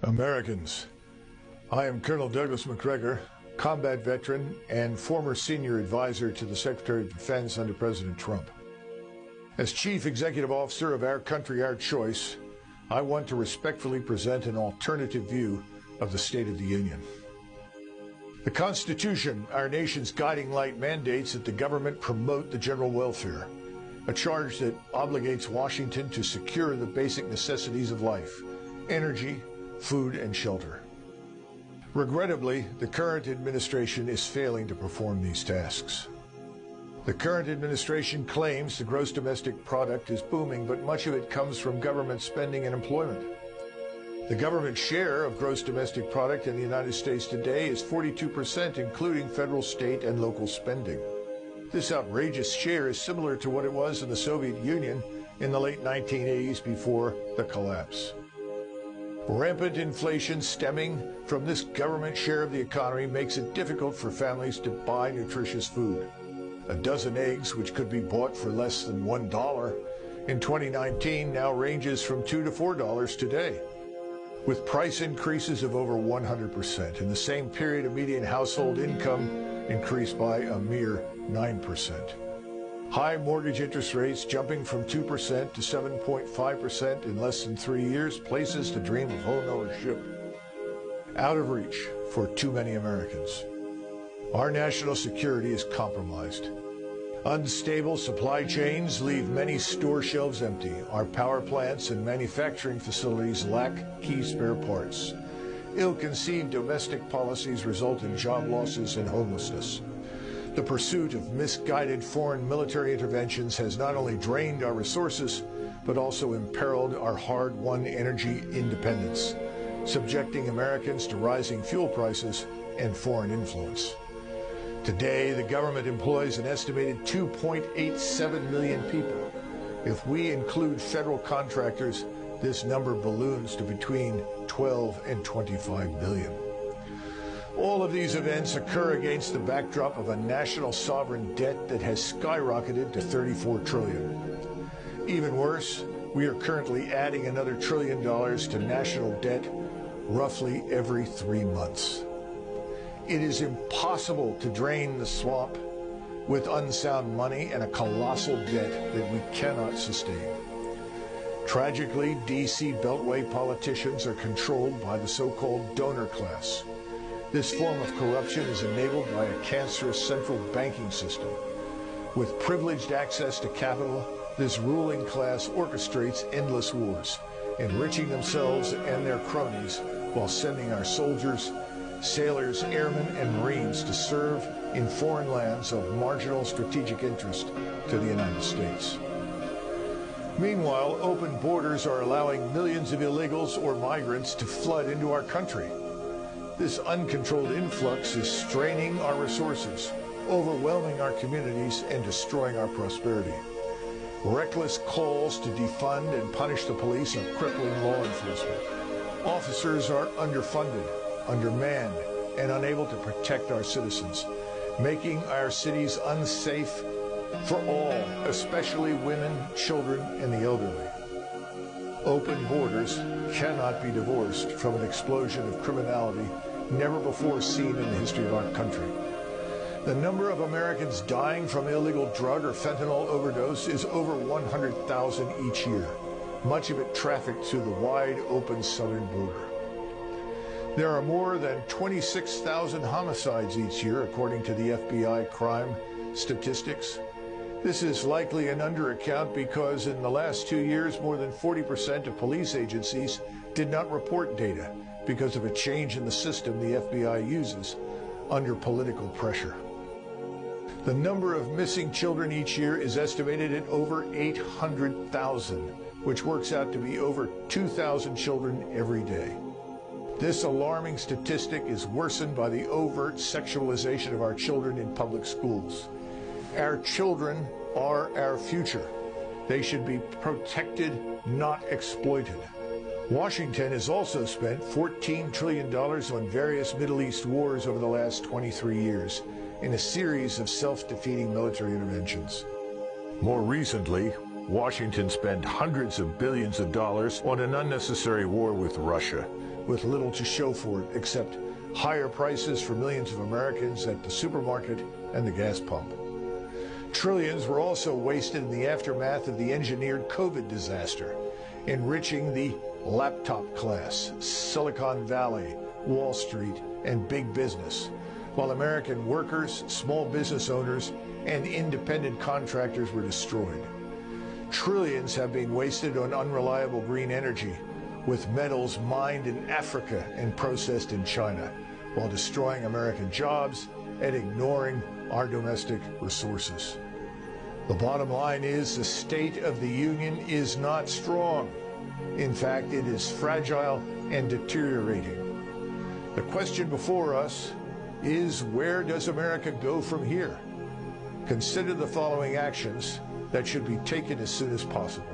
Americans, I am Col Douglas Macgregor, combat veteran and former senior advisor to the Secretary of Defense under President Trump. As Chief Executive Officer of Our Country, Our Choice, I want to respectfully present an alternative view of the State of the Union. The Constitution, our nation's guiding light, mandates that the government promote the general welfare, a charge that obligates Washington to secure the basic necessities of life: energy, food, and shelter. Regrettably, the current administration is failing to perform these tasks. The current administration claims the gross domestic product is booming, but much of it comes from government spending and employment. The government share of gross domestic product in the United States today is 42%, including federal, state, and local spending. This outrageous share is similar to what it was in the Soviet Union in the late 1980s before the collapse. Rampant inflation stemming from this government share of the economy makes it difficult for families to buy nutritious food. A dozen eggs, which could be bought for less than $1 in 2019, now ranges from $2 to $4 today. With price increases of over 100%. In the same period, a median household income increased by a mere 9%. High mortgage interest rates jumping from 2% to 7.5% in less than 3 years places the dream of home ownership out of reach for too many Americans. Our national security is compromised. Unstable supply chains leave many store shelves empty. Our power plants and manufacturing facilities lack key spare parts. Ill-conceived domestic policies result in job losses and homelessness. The pursuit of misguided foreign military interventions has not only drained our resources, but also imperiled our hard-won energy independence, subjecting Americans to rising fuel prices and foreign influence. Today, the government employs an estimated 2.87 million people. If we include federal contractors, this number balloons to between 12 and 25 million. All of these events occur against the backdrop of a national sovereign debt that has skyrocketed to $34 trillion. Even worse, we are currently adding another $1 trillion to national debt roughly every 3 months. It is impossible to drain the swamp with unsound money and a colossal debt that we cannot sustain. Tragically, D.C. Beltway politicians are controlled by the so-called donor class. This form of corruption is enabled by a cancerous central banking system. With privileged access to capital, this ruling class orchestrates endless wars, enriching themselves and their cronies while sending our soldiers, sailors, airmen, and Marines to serve in foreign lands of marginal strategic interest to the United States. Meanwhile, open borders are allowing millions of illegals or migrants to flood into our country. This uncontrolled influx is straining our resources, overwhelming our communities, and destroying our prosperity. Reckless calls to defund and punish the police are crippling law enforcement. Officers are underfunded, undermanned, and unable to protect our citizens, making our cities unsafe for all, especially women, children, and the elderly. Open borders cannot be divorced from an explosion of criminality never before seen in the history of our country. The number of Americans dying from illegal drug or fentanyl overdose is over 100,000 each year, much of it trafficked through the wide open southern border. There are more than 26,000 homicides each year, according to the FBI crime statistics. This is likely an undercount because in the last 2 years, more than 40% of police agencies did not report data because of a change in the system the FBI uses under political pressure. The number of missing children each year is estimated at over 800,000, which works out to be over 2,000 children every day. This alarming statistic is worsened by the overt sexualization of our children in public schools. Our children are our future. They should be protected, not exploited. Washington has also spent $14 trillion on various Middle East wars over the last 23 years in a series of self-defeating military interventions. More recently, Washington spent hundreds of billions of dollars on an unnecessary war with Russia, with little to show for it except higher prices for millions of Americans at the supermarket and the gas pump. Trillions were also wasted in the aftermath of the engineered COVID disaster, enriching the laptop class, Silicon Valley, Wall Street, and big business, while American workers, small business owners, and independent contractors were destroyed. Trillions have been wasted on unreliable green energy, with metals mined in Africa and processed in China, while destroying American jobs and ignoring our domestic resources. The bottom line is the state of the union is not strong. In fact, it is fragile and deteriorating. The question before us is, where does America go from here? Consider the following actions that should be taken as soon as possible.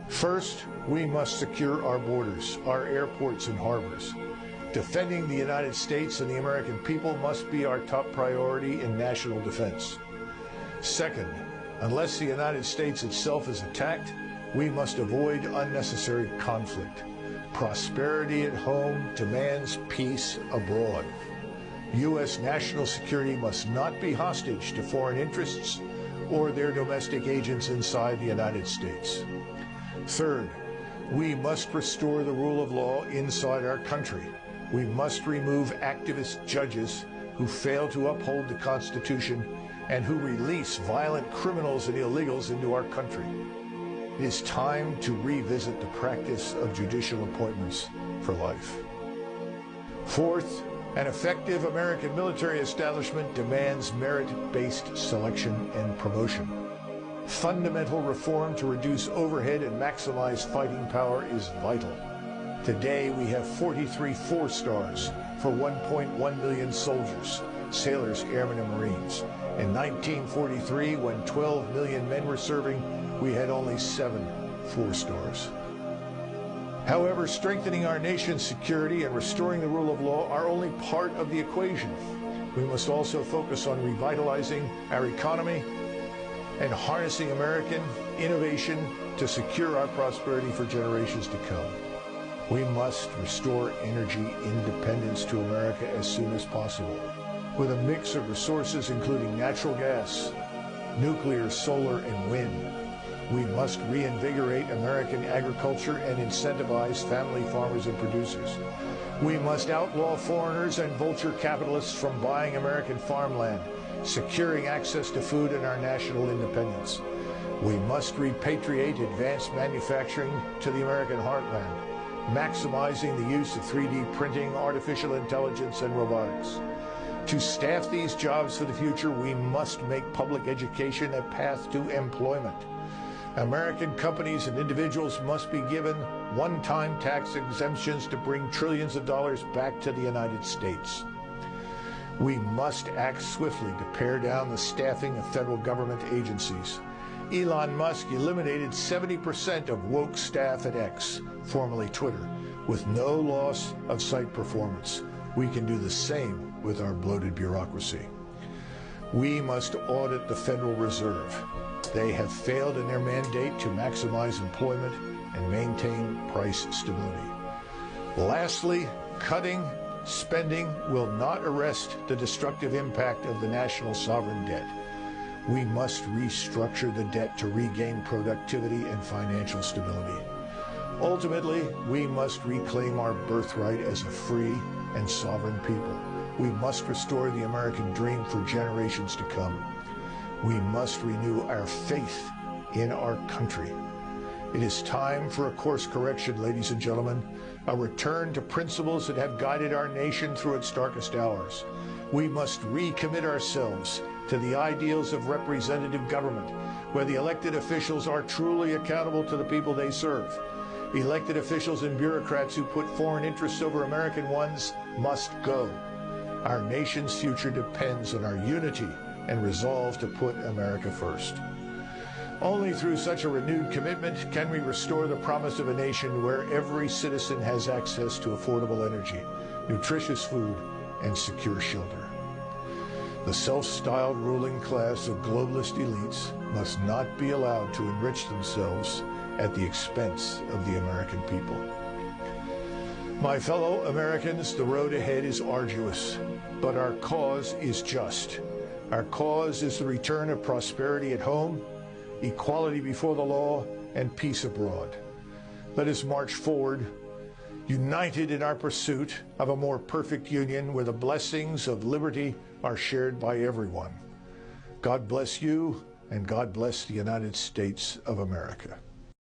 First, we must secure our borders, our airports and harbors. Defending the United States and the American people must be our top priority in national defense. Second, unless the United States itself is attacked, we must avoid unnecessary conflict. Prosperity at home demands peace abroad. U.S. national security must not be hostage to foreign interests or their domestic agents inside the United States. Third, we must restore the rule of law inside our country. We must remove activist judges who fail to uphold the Constitution and who release violent criminals and illegals into our country. It is time to revisit the practice of judicial appointments for life. Fourth, an effective American military establishment demands merit-based selection and promotion. Fundamental reform to reduce overhead and maximize fighting power is vital. Today, we have 43 4-stars for 1.1 million soldiers, sailors, airmen, and Marines. In 1943, when 12 million men were serving, we had only 7 4-stars. However, strengthening our nation's security and restoring the rule of law are only part of the equation. We must also focus on revitalizing our economy and harnessing American innovation to secure our prosperity for generations to come. We must restore energy independence to America as soon as possible, with a mix of resources including natural gas, nuclear, solar, and wind. We must reinvigorate American agriculture and incentivize family farmers and producers. We must outlaw foreigners and vulture capitalists from buying American farmland, securing access to food and our national independence. We must repatriate advanced manufacturing to the American heartland, maximizing the use of 3D printing, artificial intelligence, and robotics. To staff these jobs for the future, we must make public education a path to employment. American companies and individuals must be given one-time tax exemptions to bring trillions of dollars back to the United States. We must act swiftly to pare down the staffing of federal government agencies. Elon Musk eliminated 70% of woke staff at X, formerly Twitter, with no loss of site performance. We can do the same with our bloated bureaucracy. We must audit the Federal Reserve. They have failed in their mandate to maximize employment and maintain price stability. Lastly, cutting spending will not arrest the destructive impact of the national sovereign debt. We must restructure the debt to regain productivity and financial stability. Ultimately, we must reclaim our birthright as a free and sovereign people. We must restore the American dream for generations to come. We must renew our faith in our country. It is time for a course correction, ladies and gentlemen, a return to principles that have guided our nation through its darkest hours. We must recommit ourselves to the ideals of representative government, where the elected officials are truly accountable to the people they serve. Elected officials and bureaucrats who put foreign interests over American ones must go. Our nation's future depends on our unity and resolve to put America first. Only through such a renewed commitment can we restore the promise of a nation where every citizen has access to affordable energy, nutritious food, and secure shelter. The self-styled ruling class of globalist elites must not be allowed to enrich themselves at the expense of the American people. My fellow Americans, the road ahead is arduous, but our cause is just. Our cause is the return of prosperity at home, equality before the law, and peace abroad. Let us march forward, united in our pursuit of a more perfect union where the blessings of liberty are shared by everyone. God bless you, and God bless the United States of America.